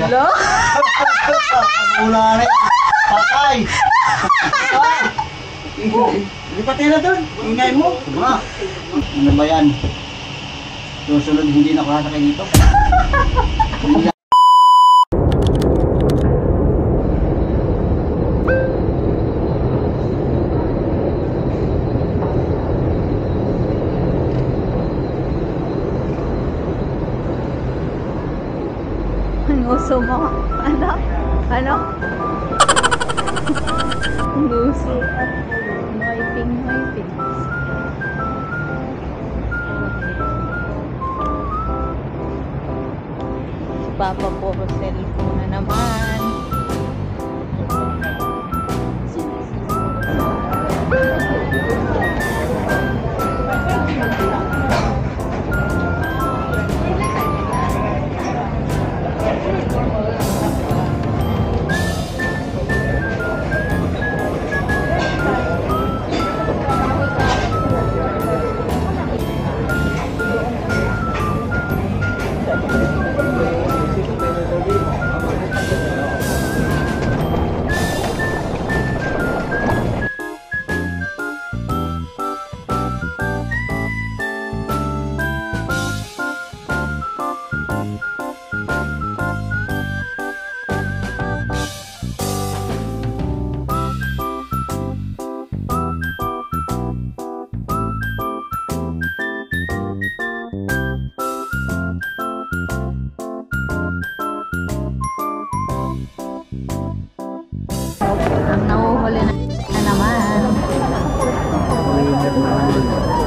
Hello? Mula rin. Patay. Lipat na doon. Ingay mo. Ano ba yan? Susunod hindi na kakasakay dito. Ang uso mo. Ano? Ano? Ang uso. Noiping. Si Papa puro cellphone na naman. Ang nahuhuli na naman.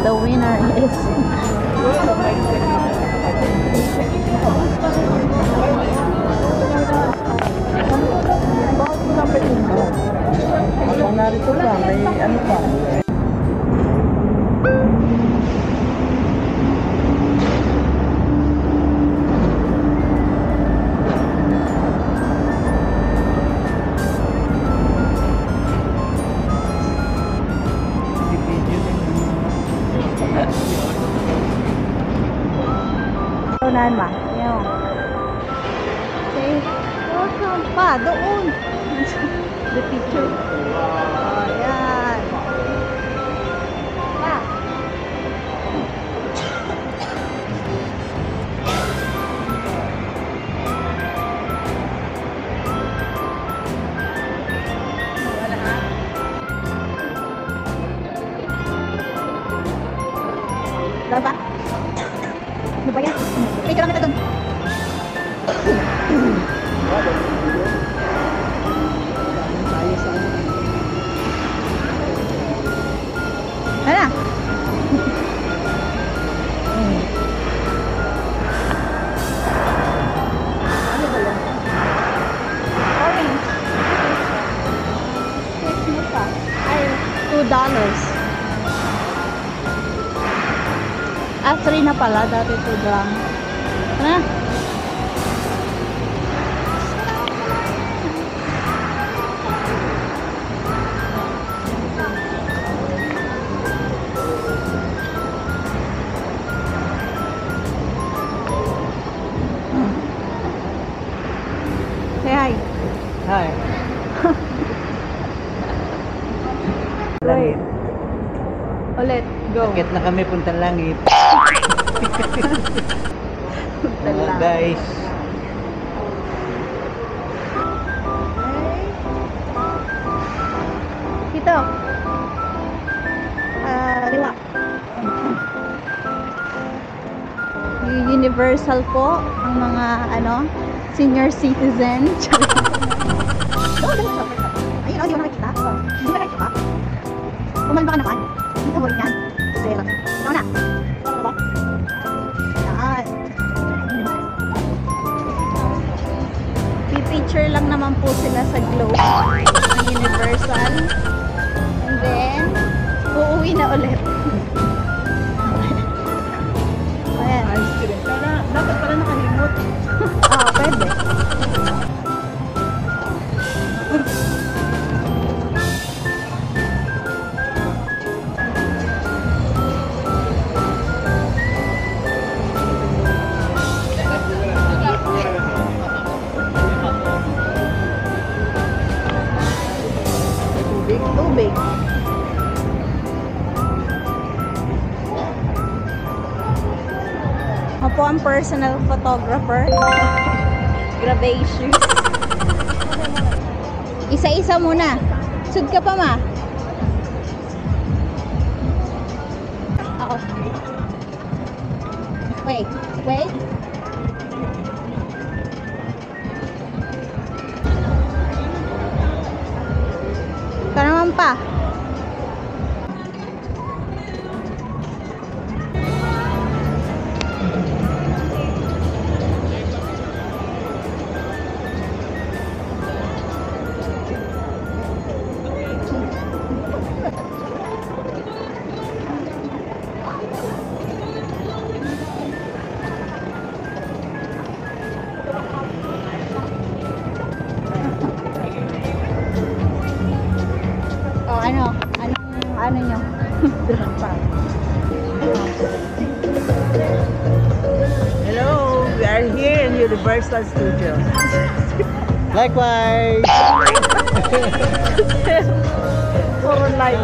The winner is Habang narito ka, may ano pa? unahan ma. Yan. Okay. Welcome pa. Doon. The picture. Oh, yan. Pa. Laba. Ano ba yan? Picture lang kita doon. Ano? Orange. Christmas pa. Ay, $2. Ah, 3 na pala. Dati 2 lang. Ano? Say hi. Hi. Wait. Ulit. Go. Akit na kami puntang langit. Dala. Guys. Dito. Liwa. Universal po ang mga senior citizen. Ayun, di mo nakikita. Hindi ba nakikita? Kumalma ka naman. Hindi ka mo rin yan. Zero. Ito na. Yan. Pipicture lang naman po sila sa globe ng Universal. And then, uuwi na ulit. Ayan. Dapat pala nakalimot. Pwede. siyang personal photographer. Grabe issues. Isa-isa muna. Sud ka pa, ma. Ako. Wait. Wait. Ikaw naman pa. Ano nyo? Hello, we are here in Universal Studios. Likewise! For like,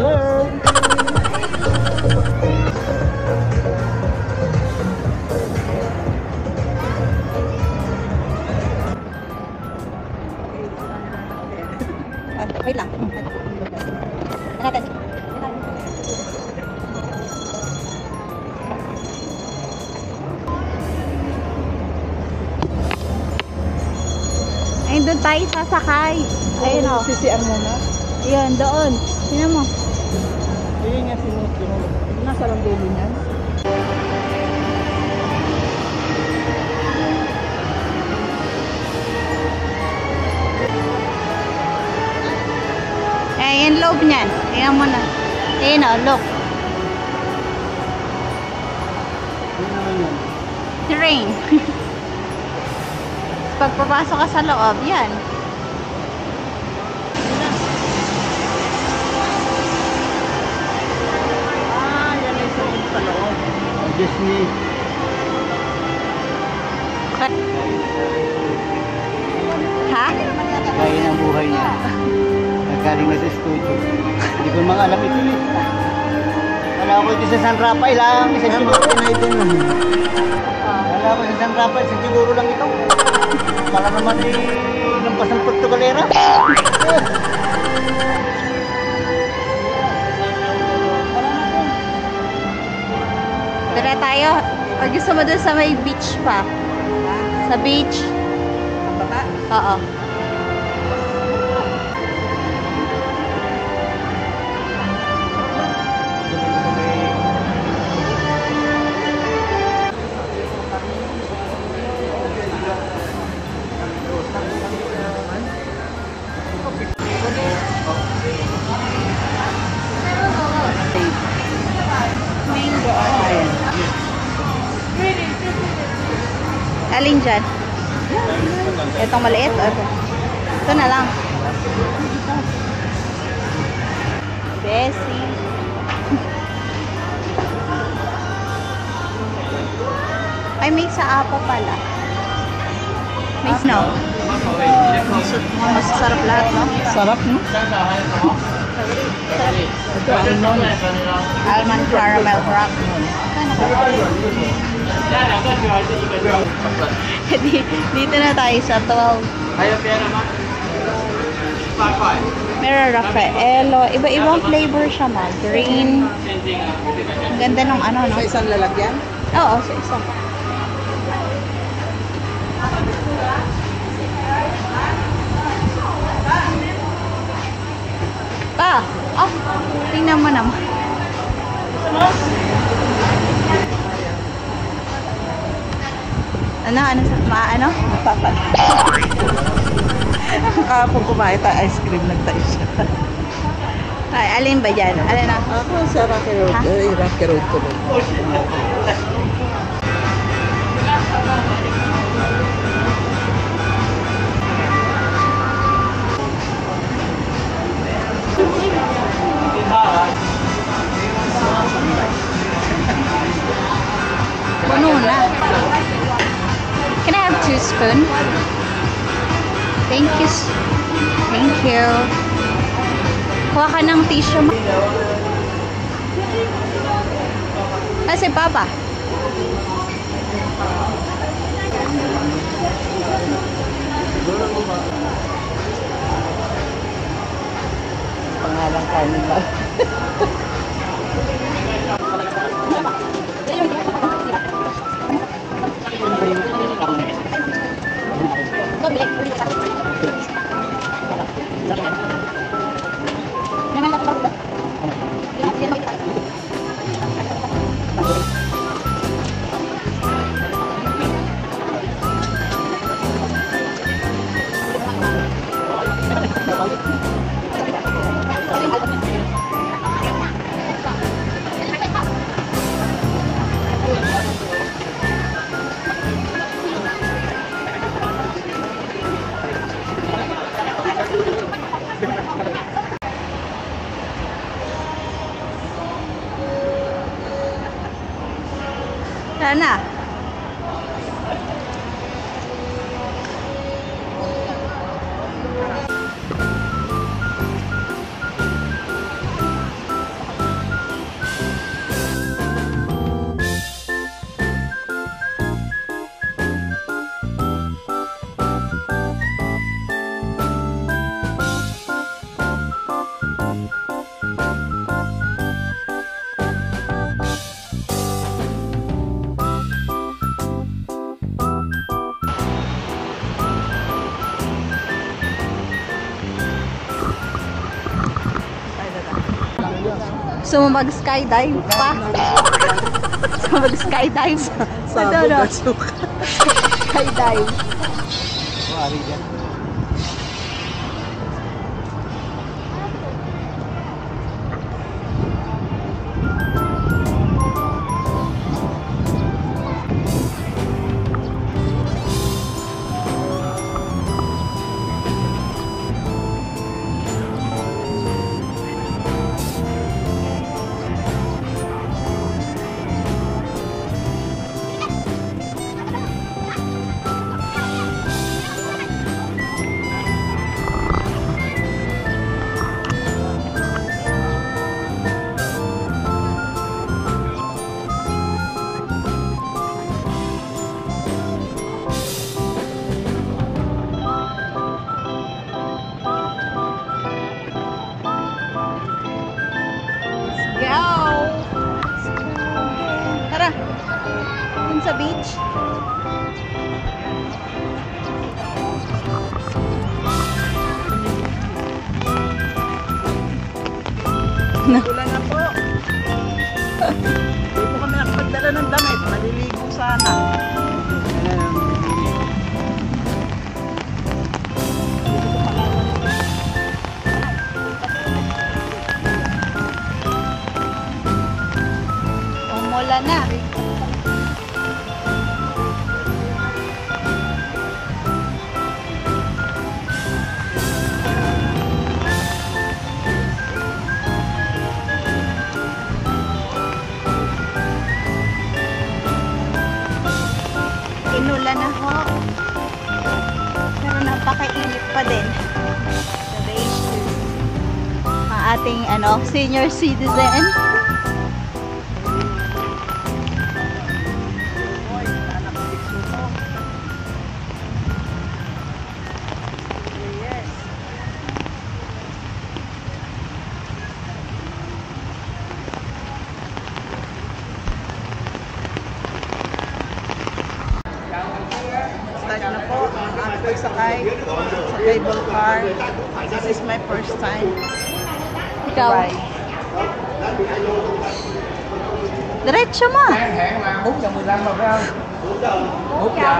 Wait lang. Natin. Ayun, doon tayo sasakay. Ayun o. sisian muna. Ayun, doon. Tingnan mo. Ayun nga sinunod. Nasa lang dulo niyan. Ayun, loob niyan. Tingnan mo na. Ayun o, look. Train. Pagpapasok ka sa loob, yan. Yan ay sa loob. Disney. Ha? Kaya ang buhay niya. Nagkaling na sa studio. Hindi ko mga alam ito eh. Wala ko ito sa San Rafael lang. Isa siguro pinaitin lang. Wala ko sa San Rafael. Isa siguro lang ito. Para naman lampas ng Portugalera. Tara tayo. Pag gusto mo dun sa may beach pa. Sa beach. Baba. Oo. Alin dyan? Itong maliit? Ito na lang. Bessie. Ay, may sa apo pala. May snow. Mas sarap lahat, no? Sarap, no? Ito, almond. Almond caramel rock. Dito na tayo sa 12. Meron Raffaello. Iba-ibang flavor siya, ma. Green. Ang ganda ng ano, no? Sa isang lalagyan? Oo, sa isa. Tingnan mo naman. Ano sa Papan. Kahapon kumain tayo ice cream, nagtayo siya. Ay, alin ba dyan? Alin na? Ako sa Rocky Road. Ha? Rocky Road ko lang. Puno na. Can I have 2 spoons? Thank you. Thank you. Kuha ka ng tissue. Si Papa. Pangalang kanin lang. Sana. Gusto mo mag-skydive pa? Gusto mo mag-skydive? Sabog no? at suka. Skydive. Wari dyan. Tara. Dun sa beach. Ulan na po. Hindi po kami nakapagdala ng damit. Maliligo sana. Umulan na. Inulan na ho. Pero napakainit pa din. The beach. Ang ating senior citizen. Start na po. Ang ako'y sakay sa cable car. This is my first time. Ikaw. Bye. Diretso mo. Hút cho 15 mà phải không? Hút dạ.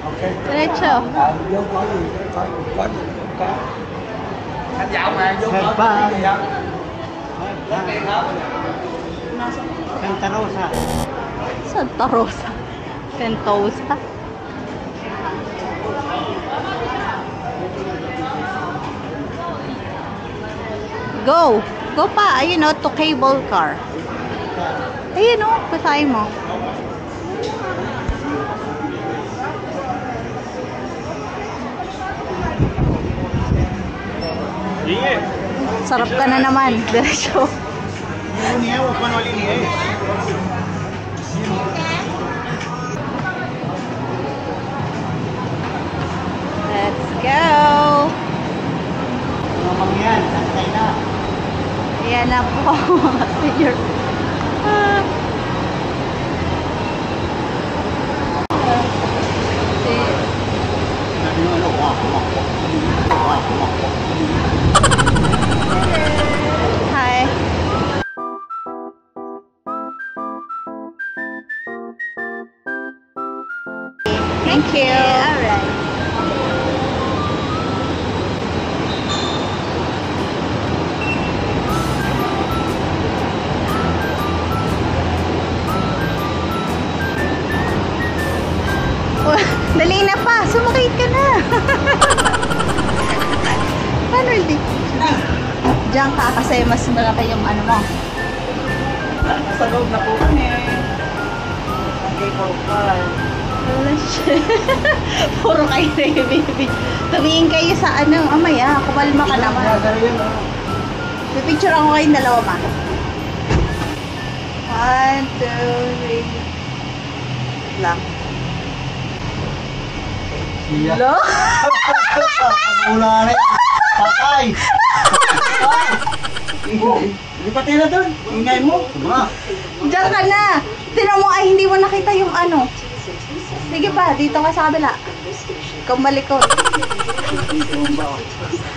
Ok. Diretso. Vô có gì? Có gì? Có. Anh dạo mà vô có Bye. gì không? Hết tiền hết. Santa Rosa. Santa Rosa. Sentosa. Go! Go pa! Ayun o, to cable car. Ayun o, basahin mo. Sarap ka na naman. Diretso. Ayan na po, mga senior. Hi. Thank you. Alright. Oh, dali na pa. Sumakay ka na. Paano hindi? Diyan ka kasi mas malaki yung ano mo. Nasa loob na po kami. Cable car. Wala siya. Puro kayo na yung baby. Tumingin kayo sa ano. Amaya, kumalma ka naman. Pipicture ako kayong dalawa ma. 1, 2, 3. Lang. Siya. Hello? Mula na yan. Patay. Lipatin na doon. Ingay mo. Diba? Diyan ka na. Tinan mo ay hindi mo nakita yung ano. Sige pa, dito ka sa kabila. Ikaw malikot.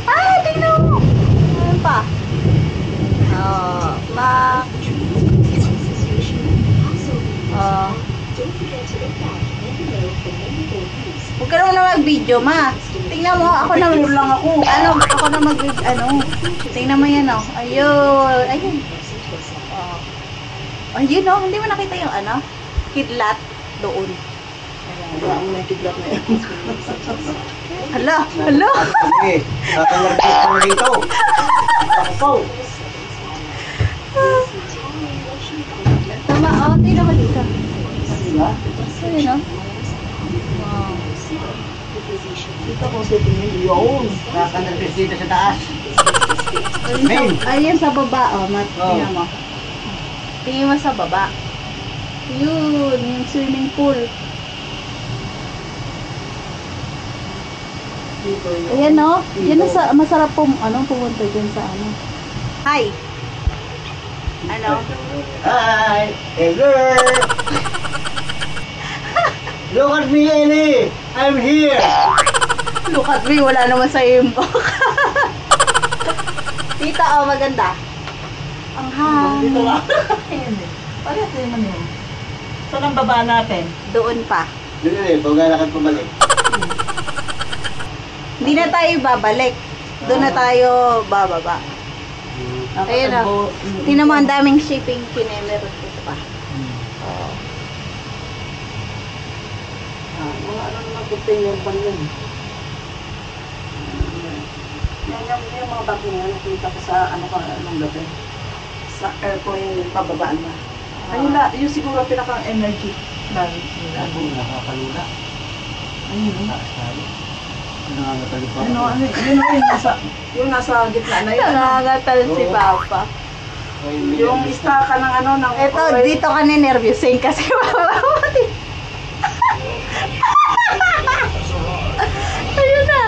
Ah, tingnan mo. Ano pa? Oh, back. Oh. Huwag ka naman na mag-video, ma. Tingnan mo, ako na lang ako. Ano, ako na ano. Tingnan mo yan, oh. Ayun. Ayun. Oh. Ayun, oh. Hindi mo nakita yung ano? Kidlat doon. Wala mo na yung kidlat na yan. Hala, hala. Sige. Tatanggapin ka na dito. Ako po. Tama, oh. Tingnan mo dito. Diba? Ayun, oh. Wow. Dito ko sa tingin yun. Tatanggapin dito sa taas. Ayun, ayun sa baba, oh. Tingnan Oh. mo. Tingin mo sa baba. Yun, yung swimming pool. Dito yun. Ayan, no? Yan ang masarap pumunta dyan sa ano. Hi! Ano? Hi! Hello! Look at me, Ellie! I'm here! Look at me, wala naman sa imbok. Tita, oh, maganda. Ang Dito hangin. lang. Parehas din naman yun. Saan ang baba natin? Doon pa. Dito eh, paglalakad pabalik. Hindi na tayo babalik. Doon na tayo bababa. Ayun, oh. Tingnan mo, ang daming shipping kinemeron dito pa. Oh. Mga ano naman container pan yun. Yung mga bag niya, nakita ko sa ano ka, anong gabi. Sa airplane, pababaan na. Ayun na, yun siguro pinakang energy. Balance nila. Nakakalula. Ayun. Taas tayo. Nangangatali pa. Yung nasa gitna na yun. Nangangatal si Papa. Yung ista ka ng ano, ng Ito, dito ka nervyusin kasi mamamati. Ayun na.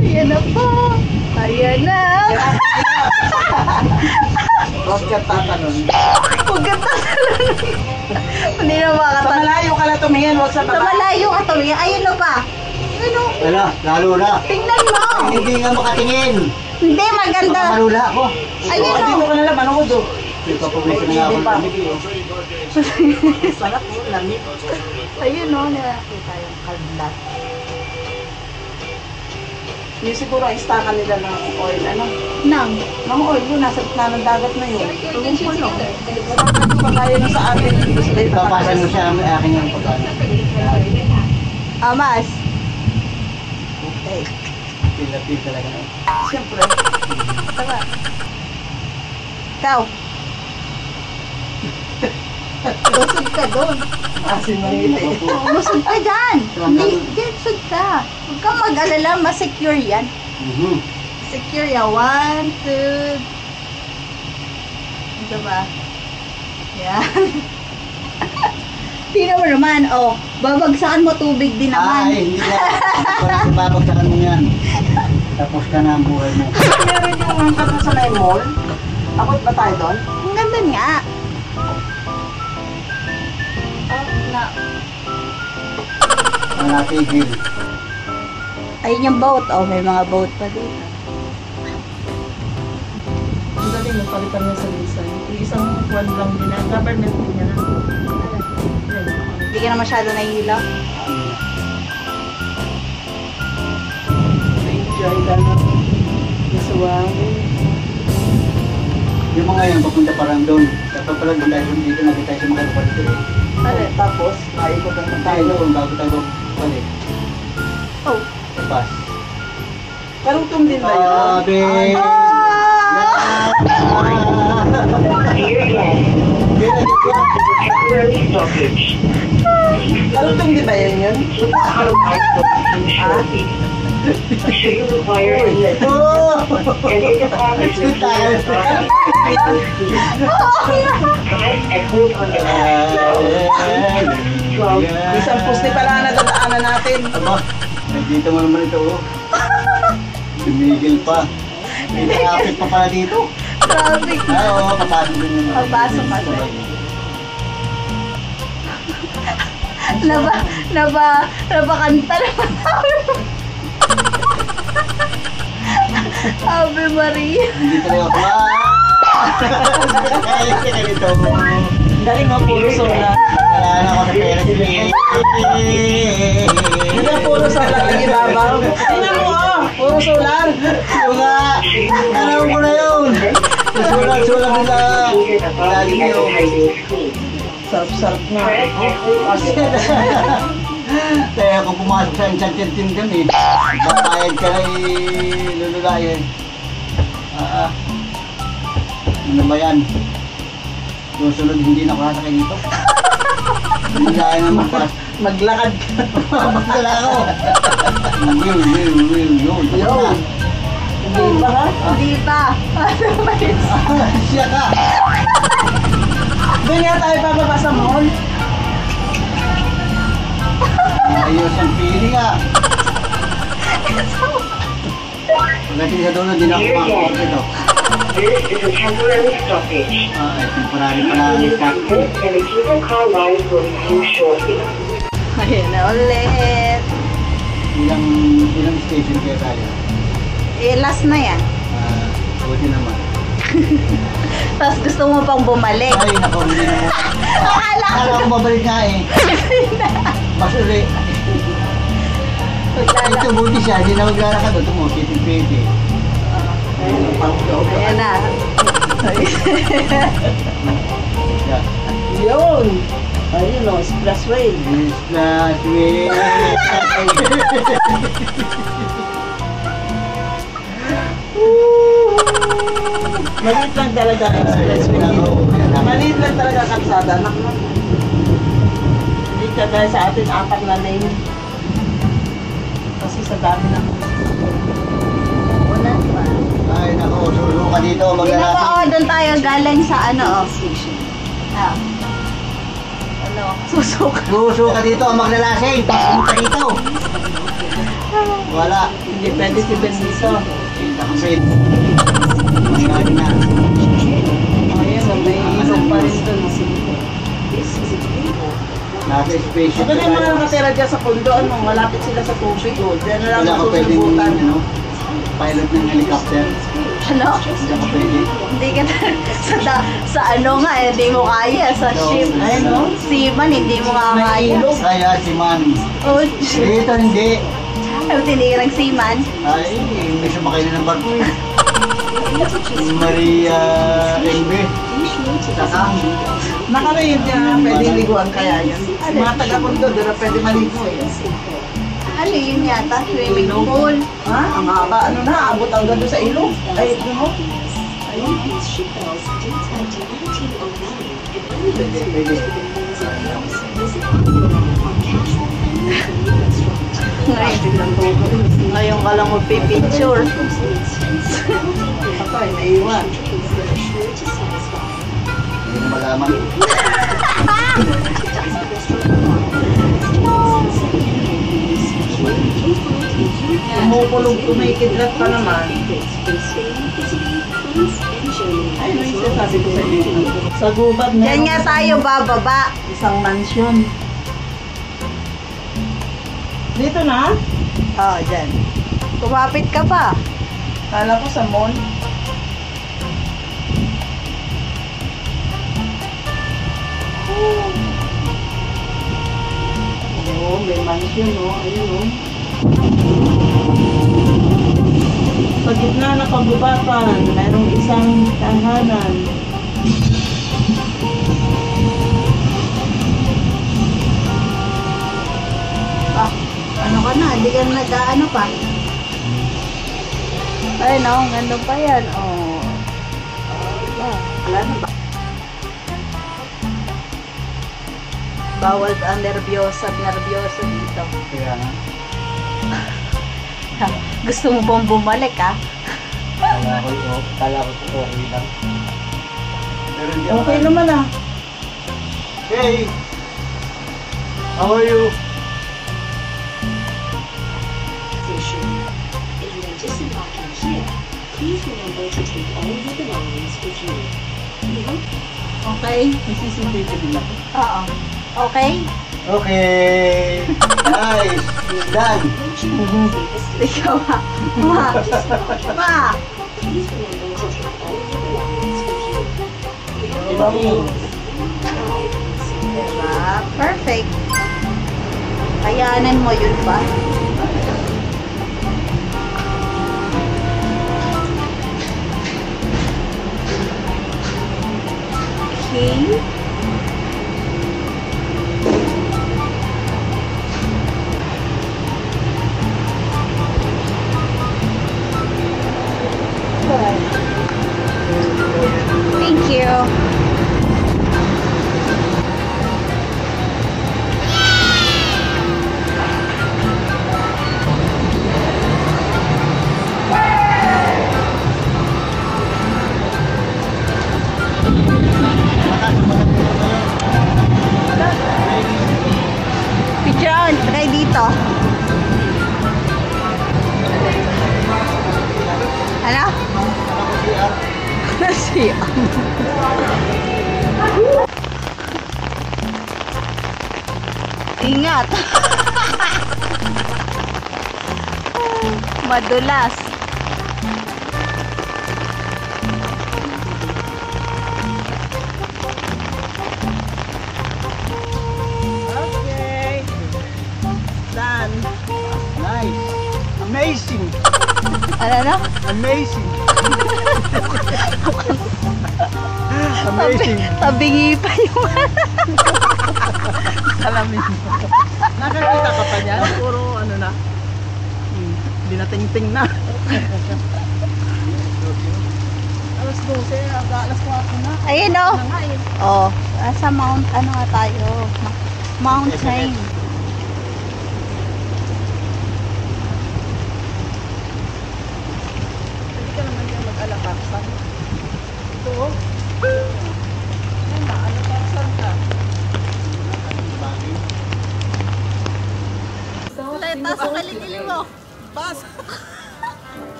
Ayan na po. Ayan na. Huwag ka tatanong. Huwag ka tatalon. Hindi na Sa makatatalon. malayo ka na tumingin, huwag sa Sa baba. malayo ka to. Ayun na pa. Ano? Wala, lalo na. Tingnan mo. Hindi nga makatingin. Hindi, maganda. Makamalula ako. Ayun Dito o. ka na lang, manood oh. Ipapawisa na nga ako ng lamig eh. Sarap mo, lamig. Ayun o. Nakakita yung kadlat. Yung siguro ang istakan nila ng oil, ano? Nang. Mga oil yun, nasa gitna ng dagat na yun. Pagkaya na sa atin, dito sila Ipapasan mo siya ang aking ang pagkano. Amas. Okay. Pil talaga na. Siyempre. Tama. Ikaw. Lusod ka doon. Asin malili. Lusod ka dyan. Hindi, dyan sud ka. Huwag kang mag-alala, ma-secure yan. Secure yan. 1, 2. Ito ba? Yan. Tingnan mo naman, oh. Babagsakan mo tubig din naman. Ay, hindi na. Parang babagsakan mo yan. Tapos ka na ang buhay mo. Meron yung mga sa may mall. Abot ba tayo doon? Ang ganda nga. Oh, na. Ang natigil. Ayun yung boat. Oh, may mga boat pa dito. Ang galing yung palitan niya sa lisan. Yung isang kwan lang din na. Government din niya na. Hindi ka na masyado nahihila. Enjoy ka na. Nasuwangin. Yung mga yan, papunta parang doon. Dapat pala doon tayo dito, naging tayo sa mga lupa dito eh. Tapos, maikot ang Tayo doon, bago tayo balik. Oh. Tapos. Karutong din ba yun? Sabi! Karutong din ba yun yun? Oh! Ito tayo. Isang post ni pala na dadaanan natin. Aba, nandito mo naman ito oh. Tumigil pa. May traffic pa pala dito. Traffic. Ay, oo, papasok din naman. Papasok pa din. Nabakanta naman namin. Ave Maria. Nandito na ako. Ay, ganito. Galing nga, puro solar. Wala na ako sa pera. Hindi na puro solar ang ibabaw. Tingnan mo puro solar. Yung nga, alam ko na yun. Sulat nila. Lagi yun. Sarap-sarap na. Kaya kung pumasok sa enchanted kingdom eh, papayag ka na lululayan. Ano ba yan? Susunod hindi na kasakay dito. Hindi kaya naman pa. Maglakad ka. Magdala ako. Hindi. Hindi pa ha? Hindi pa. Siya ka. Doon nga tayo bababa sa mall. Ayos ang feeling ah. Pagdating sa dulo, di na ako makakuha ito. This is a temporary stoppage. Temporary pala ang stop. This and the cable car lines will resume shortly. Ayun na ulit. Ilang station kaya tayo? Last na yan. Buti naman. Tapos gusto mo pang bumalik. Ay, nako, hindi na mo. Akala ko babalik nga eh. Mas uli. Ito buti siya, hindi na maglalakad. Ito mo, kitipiti. Ayan na. Yun. Ayun o, expressway. Last way. Maliit lang talaga ang expressway dito. Maliit lang talaga ang kalsada. Anak mo. Hindi ka dahil sa atin 4 na lane. Kasi sa dami na. Wala pa. Ay, nako, sulo ka dito. Hindi na Maglalakad. po, doon tayo galing sa ano, ano, susuka. Suso ka dito, maglalasing. Pasok ka dito. Wala. Hindi pwede si Ben dito. Nakasit. Magkali na. Ayun, may ilog pa rin doon. Nasa spaceship Ito na yung mga nakatira dyan sa kondo, ano, malapit sila sa tubig. Diyan na lang Wala ka pwedeng, susubutan. pilot ng helicopter. Ano? Hindi ka pwede. Hindi ka sa ano nga, hindi mo kaya. Sa ship. Ayun, no? Seaman, hindi mo nga May kaya. ilog. Kaya si Man. Oh, Dito hindi. Ay, tinirang seaman. Ay, may sumakay na ng barko eh. Si Maria Enbe. Sakang. Nakarayon dyan, pwede liguan kaya yan. Mga taga-kondo, doon na pwede maligo eh. Ano yun yata? Swimming pool. Ha? Ang haba, ano na, abot hanggang doon sa ilog. Ay, ito mo. Ayun. Pwede, pwede. Ngayon ka lang magpipicture. Patay, naiwan. Hindi na malaman. Kumukulog, kumikidlat pa naman. Ay, may sabi ko sa iyo. Sa gubat na. Diyan nga tayo bababa. Isang mansion. Dito na? Oh, dyan. Kumapit ka pa. Kala ko sa mall. Oo, may mansion, no? Ayun, no? Sa gitna ng kagubatan, mayroong isang tahanan. Ah, ano ka na? Hindi ka nag-ano pa. Ay, no. Gandun pa yan. Oh. Wala na ba? Bawal ang nervyoso at nervyoso dito. Kaya nga. Gusto mo bang bumalik, ha? Kala ko okay lang. Pero hindi ako. Okay naman ah. Hey! How are you? Station. If you are disembarking here, please remember to take all your belongings with you. We hope Okay? May CCTV din ako. Oo. Okay? Okay! Nice! Done! Ikaw, ha? Ma! Ma! please remember to take all your belongings with you. We hope Ibang mo. Diba? Perfect. Kayanan mo yun ba? Okay. Thank you. Picturean, try dito. Ano? Siya. Ingat. Madulas. Okay. Done. Nice! Amazing! Ano na? Amazing! Amazing! Tabingi pa yung Salamin. Nakakita ka pa niyan? Puro ano na. Binating-ting na. Alas 12, alas 4 na. Ayun o. Na nga eh. Oh, sa Mount, ano nga tayo? Mountain.